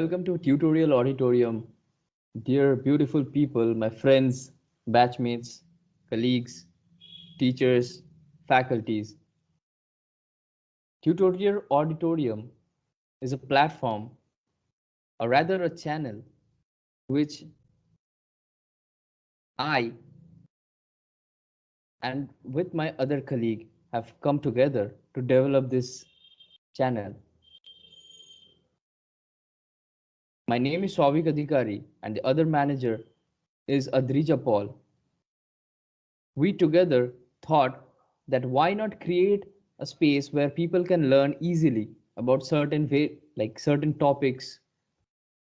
Welcome to Tutorial Auditorium. Dear beautiful people, my friends, batchmates, colleagues, teachers, faculties. Tutorial Auditorium is a platform, or rather a channel, which I and with my other colleague have come together to develop this channel. My name is Swavik Adhikari and the other manager is Adrija Paul. We together thought that why not create a space where people can learn easily about certain topics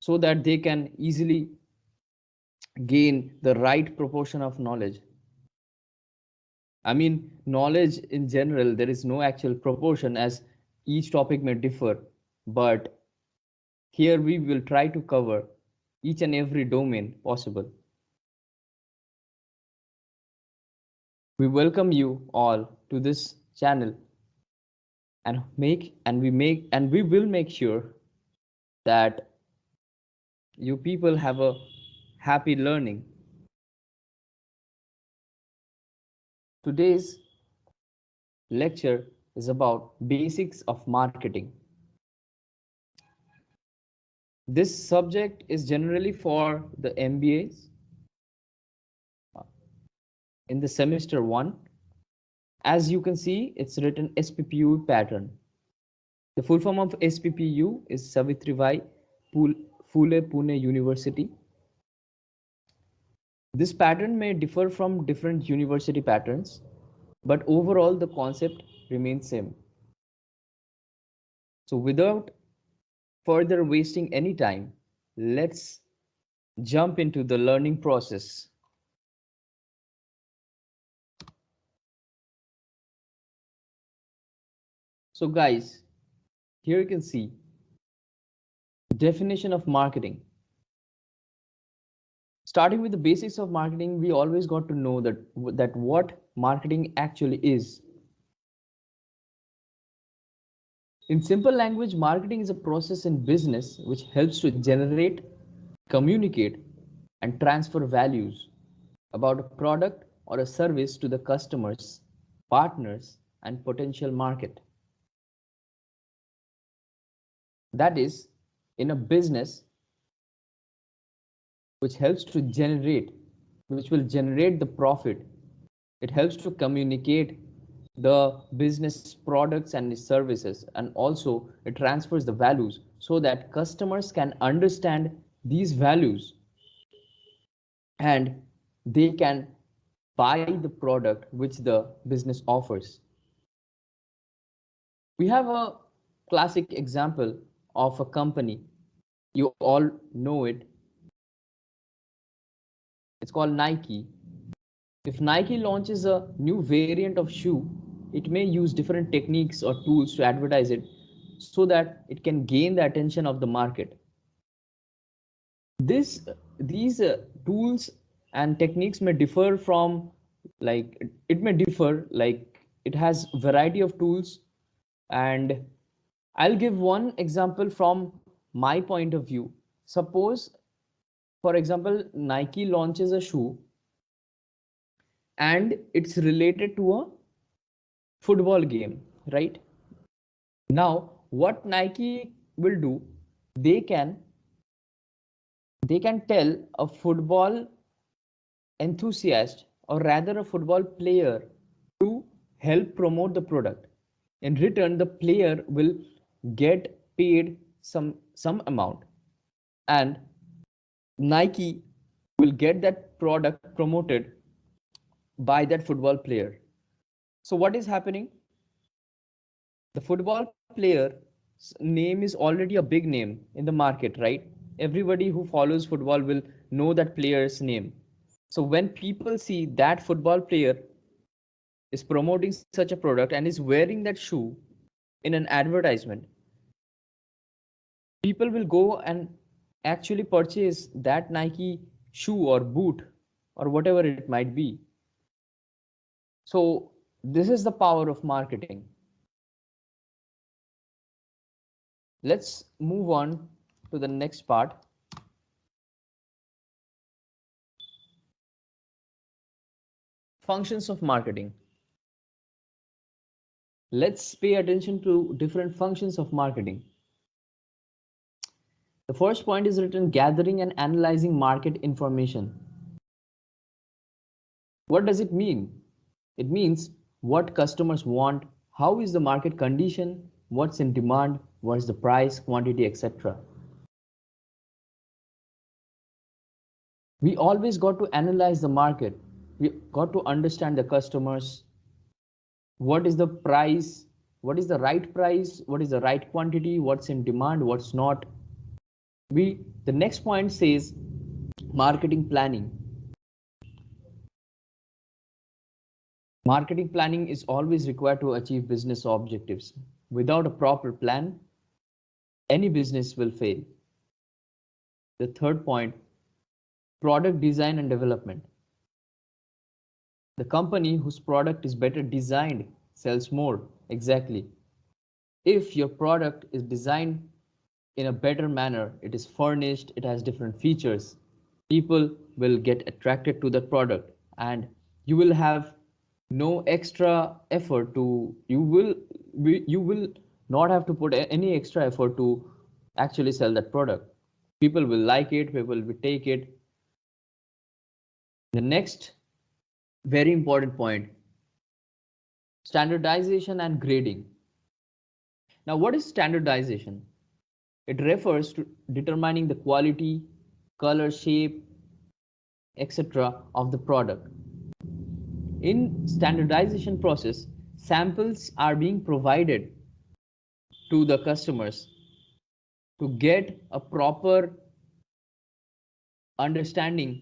so that they can easily gain the right proportion of knowledge. I mean, knowledge in general, there is no actual proportion as each topic may differ, but here we will try to cover each and every domain possible. We welcome you all to this channel and we will make sure that you people have a happy learning. Today's lecture is about basics of marketing. This subject is generally for the MBAs in the semester 1. As you can see, it's written SPPU pattern. The full form of SPPU is Savitribai Phule Pune University. This pattern may differ from different university patterns, but overall the concept remains same. So without further wasting any time, let's jump into the learning process. So guys, here you can see definition of marketing. Starting with the basics of marketing, we always got to know that what marketing actually is. In simple language, marketing is a process in business which helps to generate, communicate, and transfer values about a product or a service to the customers, partners, and potential market. That is, in a business which helps to generate, which will generate the profit, it helps to communicate the business products and services, and also it transfers the values so that customers can understand these values and they can buy the product which the business offers. We have a classic example of a company. You all know it. It's called Nike. If Nike launches a new variant of shoe, it may use different techniques or tools to advertise it so that it can gain the attention of the market. These tools and techniques may differ from it has variety of tools, and I'll give one example from my point of view. Suppose, for example, Nike launches a shoe and it's related to a football game, right? Now, what Nike will do, they can tell a football enthusiast, or rather a football player, to help promote the product. In return, the player will get paid some amount, and Nike will get that product promoted by that football player. So what is happening? The football player's name is already a big name in the market, right? Everybody who follows football will know that player's name. So when people see that football player is promoting such a product and is wearing that shoe in an advertisement, people will go and actually purchase that Nike shoe or boot or whatever it might be. So this is the power of marketing. Let's move on to the next part. Functions of marketing. Let's pay attention to different functions of marketing. The first point is written gathering and analyzing market information. What does it mean? It means what customers want, how is the market condition, what's in demand, what's the price, quantity, etc. We always got to analyze the market. We got to understand the customers. What is the price? What is the right price? What is the right quantity? What's in demand? What's not? The next point says marketing planning. Marketing planning is always required to achieve business objectives. Without a proper plan, any business will fail. The third point, product design and development. The company whose product is better designed sells more. Exactly. If your product is designed in a better manner, it is furnished, it has different features, people will get attracted to that product, and you will have no extra effort to, you will not have to put any extra effort to actually sell that product. People will like it, people will take it. The next very important point, standardization and grading. Now, what is standardization? It refers to determining the quality, color, shape, etc. of the product. In standardization process, samples are being provided to the customers to get a proper understanding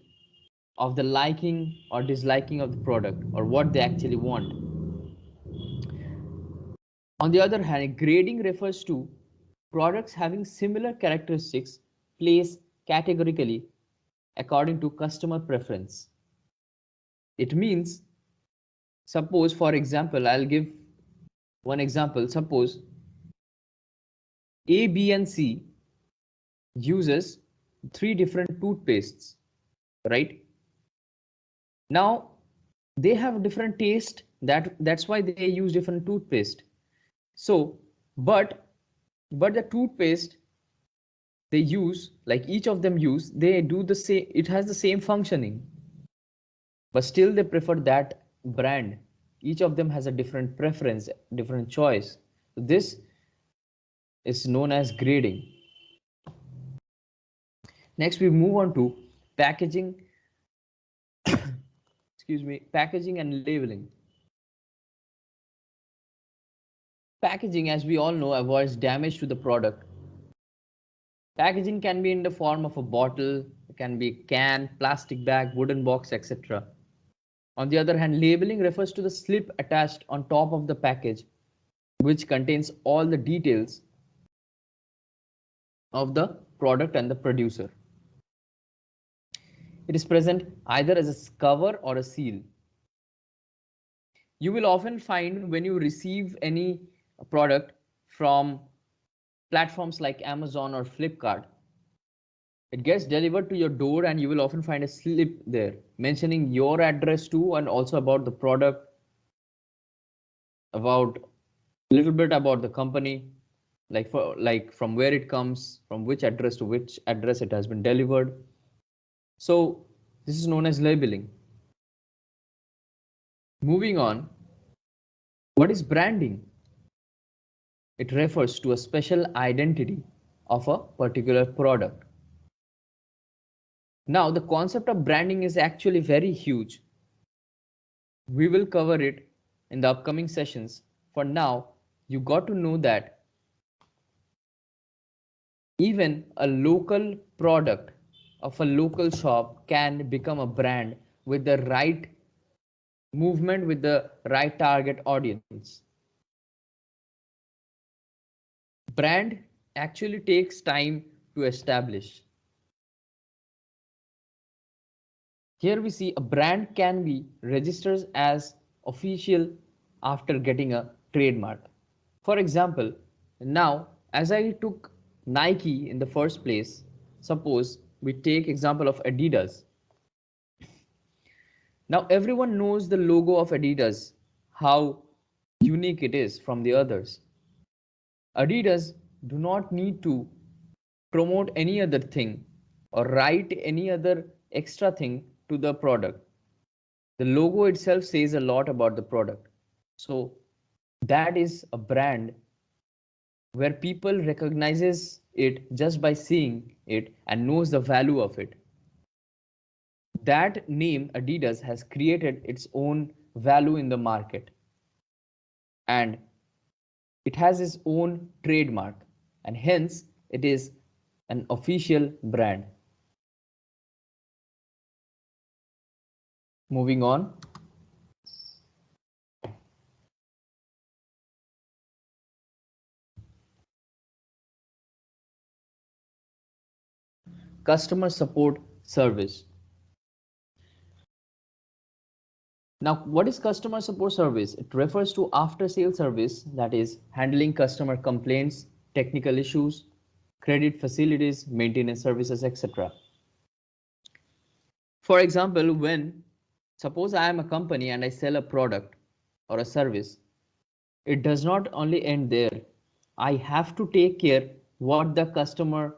of the liking or disliking of the product or what they actually want. On the other hand, grading refers to products having similar characteristics placed categorically according to customer preference. It means, suppose, for example, I'll give one example. Suppose A, B, and C uses 3 different toothpastes, right? Now they have different taste, that's why they use different toothpaste. So but the toothpaste they use, like each of them use, they do the same, it has the same functioning, but still they prefer that brand. Each of them has a different preference, different choice. This is known as grading. Next we move on to packaging packaging and labeling. Packaging, as we all know, avoids damage to the product. Packaging can be in the form of a bottle, it can be a can, plastic bag, wooden box, etc. On the other hand, labeling refers to the slip attached on top of the package, which contains all the details of the product and the producer. It is present either as a cover or a seal. You will often find when you receive any product from platforms like Amazon or Flipkart, it gets delivered to your door and you will often find a slip there mentioning your address too, and also about the product, about a little bit about the company, like from where it comes, from which address to which address it has been delivered. So this is known as labeling. Moving on, what is branding? It refers to a special identity of a particular product. Now, the concept of branding is actually very huge. We will cover it in the upcoming sessions. For now, you got to know that even a local product of a local shop can become a brand with the right movement, with the right target audience. Brand actually takes time to establish. Here we see a brand can be registered as official after getting a trademark. For example, now as I took Nike in the first place. Suppose we take example of Adidas. Now everyone knows the logo of Adidas, how unique it is from the others. Adidas do not need to promote any other thing or write any other extra thing to the product. The logo itself says a lot about the product. So that is a brand where people recognizes it just by seeing it and knows the value of it. That name Adidas has created its own value in the market, and it has its own trademark, and hence it is an official brand. Moving on. Customer support service. Now, what is customer support service? It refers to after-sale service, that is handling customer complaints, technical issues, credit facilities, maintenance services, etc. For example, suppose I am a company and I sell a product or a service, it does not only end there. I have to take care what the customer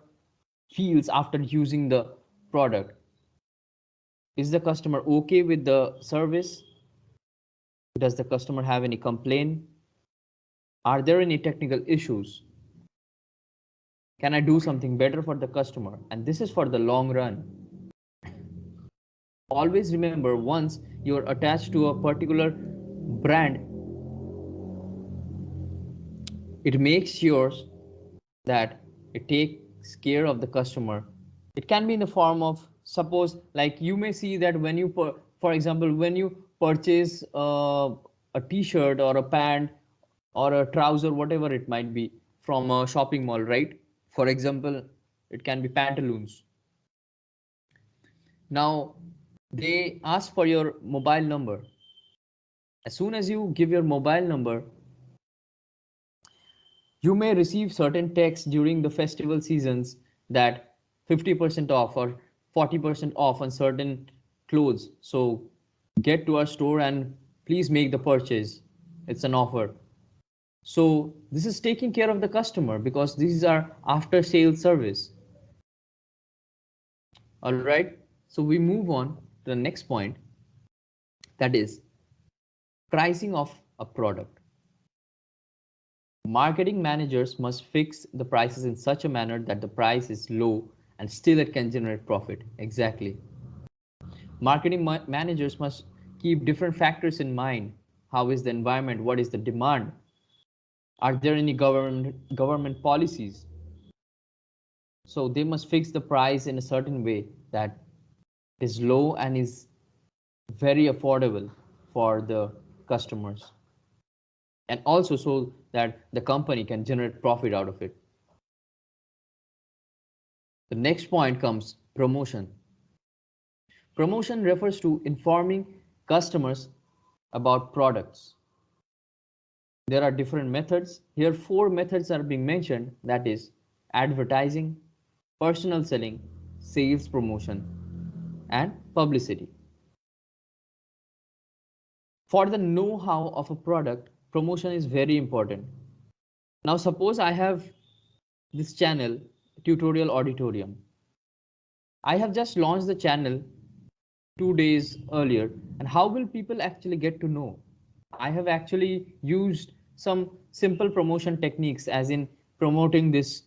feels after using the product. Is the customer okay with the service? Does the customer have any complaint? Are there any technical issues? Can I do something better for the customer? And this is for the long run. Always remember, once you're attached to a particular brand, it makes sure that it takes care of the customer. It can be in the form of, suppose, like you may see that when you, for example, when you purchase a t-shirt or a pant or a trouser, whatever it might be, from a shopping mall, right? For example, it can be pantaloons. Now they ask for your mobile number. As soon as you give your mobile number, you may receive certain texts during the festival seasons that 50% off or 40% off on certain clothes. So get to our store and please make the purchase. It's an offer. So this is taking care of the customer because these are after sales service. All right. So we move on to the next point, that is pricing of a product. Marketing managers must fix the prices in such a manner that the price is low and still it can generate profit. Exactly. Marketing managers must keep different factors in mind. How is the environment? What is the demand? Are there any government policies? So they must fix the price in a certain way that is low and is very affordable for the customers, and also so that the company can generate profit out of it. The next point comes promotion. Promotion refers to informing customers about products. There are different methods. Here 4 methods are being mentioned, that is advertising, personal selling, sales promotion, and publicity. For the know-how of a product, promotion is very important. Now suppose I have this channel, Tutorial Auditorium. I have just launched the channel 2 days earlier, and how will people actually get to know? I have actually used some simple promotion techniques, as in promoting this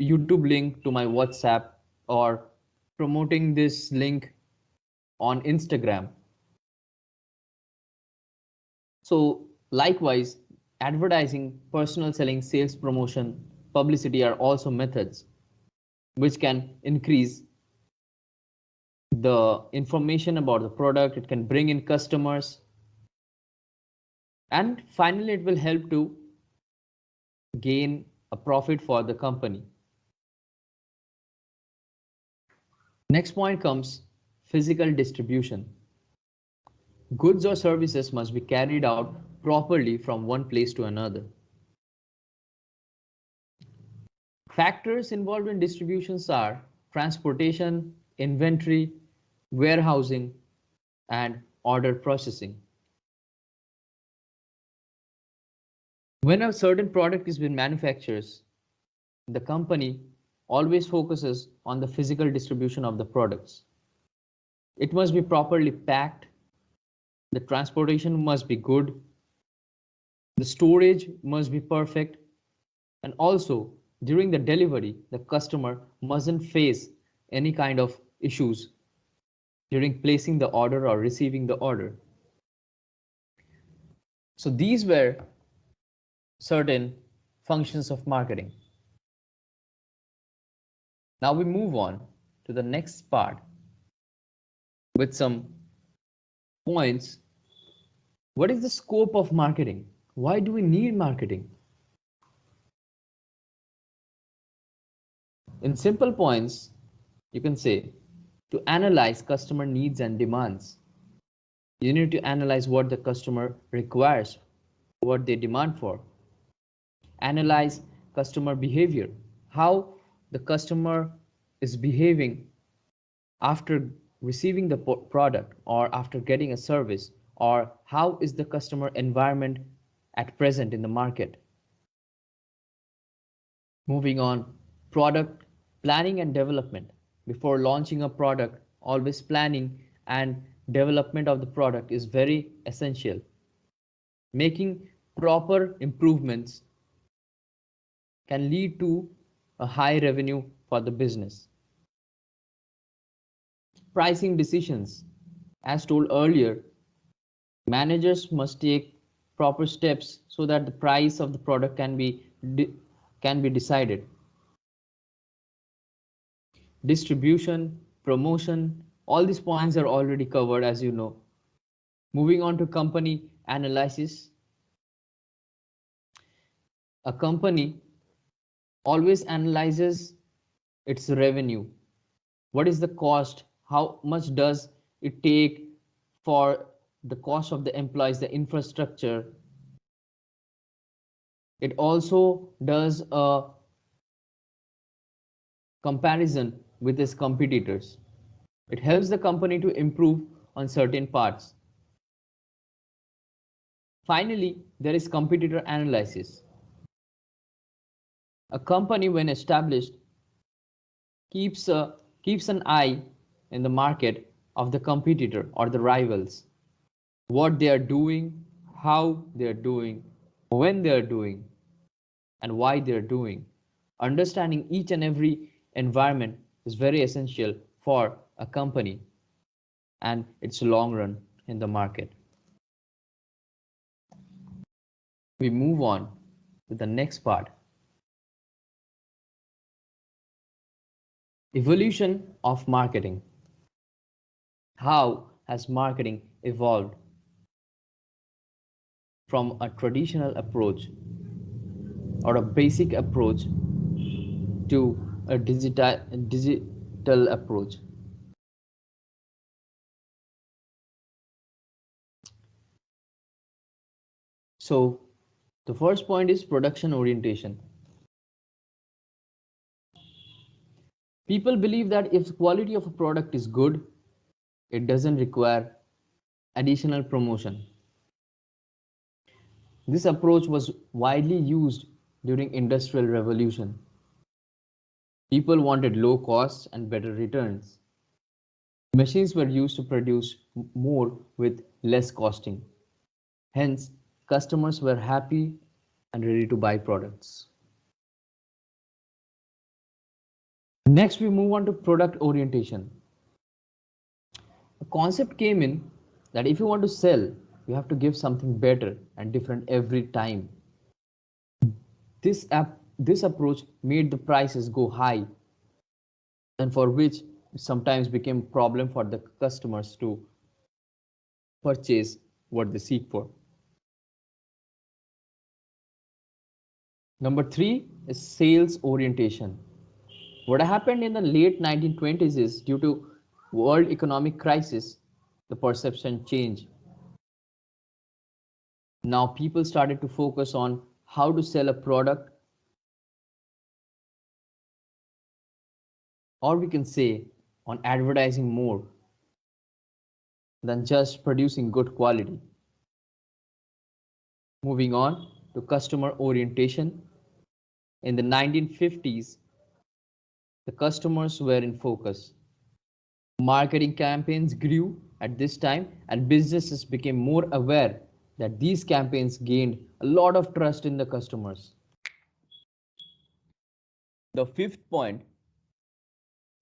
YouTube link to my WhatsApp or promoting this link on Instagram. So likewise, advertising, personal selling, sales promotion, publicity are also methods which can increase the information about the product. It can bring in customers, and finally it will help to gain a profit for the company. Next point comes physical distribution. Goods or services must be carried out properly from one place to another. Factors involved in distributions are transportation, inventory, warehousing, and order processing. When a certain product is being manufactured, the company always focuses on the physical distribution of the products. It must be properly packed, the transportation must be good, the storage must be perfect, and also during the delivery, the customer mustn't face any kind of issues during placing the order or receiving the order. So these were certain functions of marketing. Now we move on to the next part with some points. What is the scope of marketing? Why do we need marketing? In simple points, you can say to analyze customer needs and demands. You need to analyze what the customer requires, what they demand for. Analyze customer behavior, how the customer is behaving after receiving the product or after getting a service, or how is the customer environment at present in the market. Moving on, product planning and development. Before launching a product, always planning and development of the product is very essential. Making proper improvements can lead to a high revenue for the business. Pricing decisions. As told earlier, managers must take proper steps so that the price of the product can be decided. Distribution, promotion, all these points are already covered, as you know. Moving on to company analysis. A company always analyzes its revenue. What is the cost? How much does it take for the cost of the employees, the infrastructure? It also does a comparison with its competitors. It helps the company to improve on certain parts. Finally, there is competitor analysis. A company, when established, keeps an eye in the market of the competitor or the rivals, what they are doing, how they are doing, when they are doing, and why they are doing. Understanding each and every environment is very essential for a company and its long run in the market. We move on to the next part. Evolution of marketing. How has marketing evolved from a traditional approach or a basic approach to a digital approach? So the first point is production orientation. People believe that if the quality of a product is good, it doesn't require additional promotion. This approach was widely used during Industrial Revolution. People wanted low costs and better returns. Machines were used to produce more with less costing. Hence, customers were happy and ready to buy products. Next, we move on to product orientation. A concept came in that if you want to sell, you have to give something better and different every time. This approach made the prices go high, and for which sometimes became a problem for the customers to purchase what they seek for. Number 3 is sales orientation. What happened in the late 1920s is, due to world economic crisis, the perception changed. Now people started to focus on how to sell a product or we can say on advertising more than just producing good quality. Moving on to customer orientation. In the 1950s, the customers were in focus. Marketing campaigns grew at this time, and businesses became more aware that these campaigns gained a lot of trust in the customers. The fifth point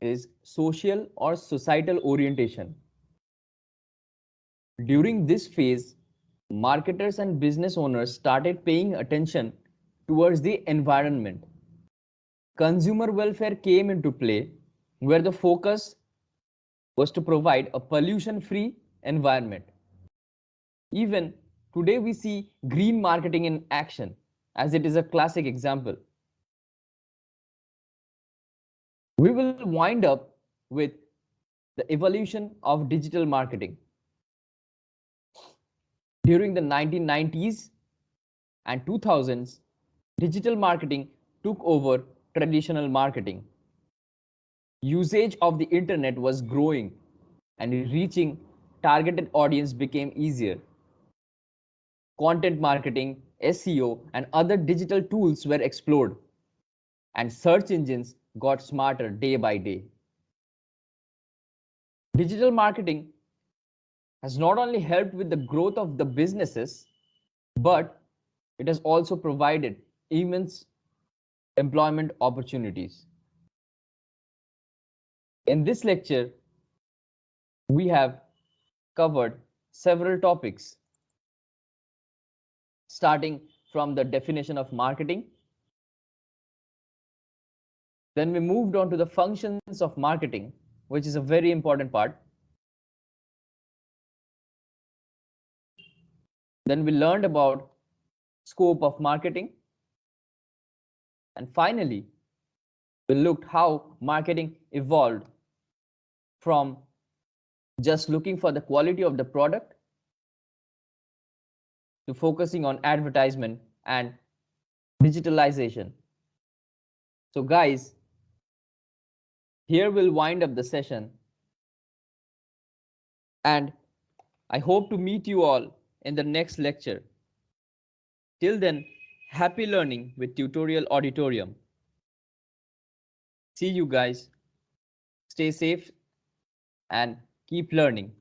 is social or societal orientation. During this phase, marketers and business owners started paying attention towards the environment. Consumer welfare came into play, where the focus was to provide a pollution-free environment. Even today, we see green marketing in action, as it is a classic example. We will wind up with the evolution of digital marketing. During the 1990s and 2000s, digital marketing took over traditional marketing. Usage of the internet was growing, and reaching targeted audience became easier. Content marketing, SEO, and other digital tools were explored, and search engines got smarter day by day. Digital marketing has not only helped with the growth of the businesses, but it has also provided immense employment opportunities. In this lecture, we have covered several topics, starting from the definition of marketing. Then we moved on to the functions of marketing, which is a very important part. Then we learned about scope of marketing. And finally, we looked how marketing evolved from just looking for the quality of the product to focusing on advertisement and digitalization. So guys, here we'll wind up the session, and I hope to meet you all in the next lecture. Till then, happy learning with Tutorial Auditorium. See you guys. Stay safe and keep learning.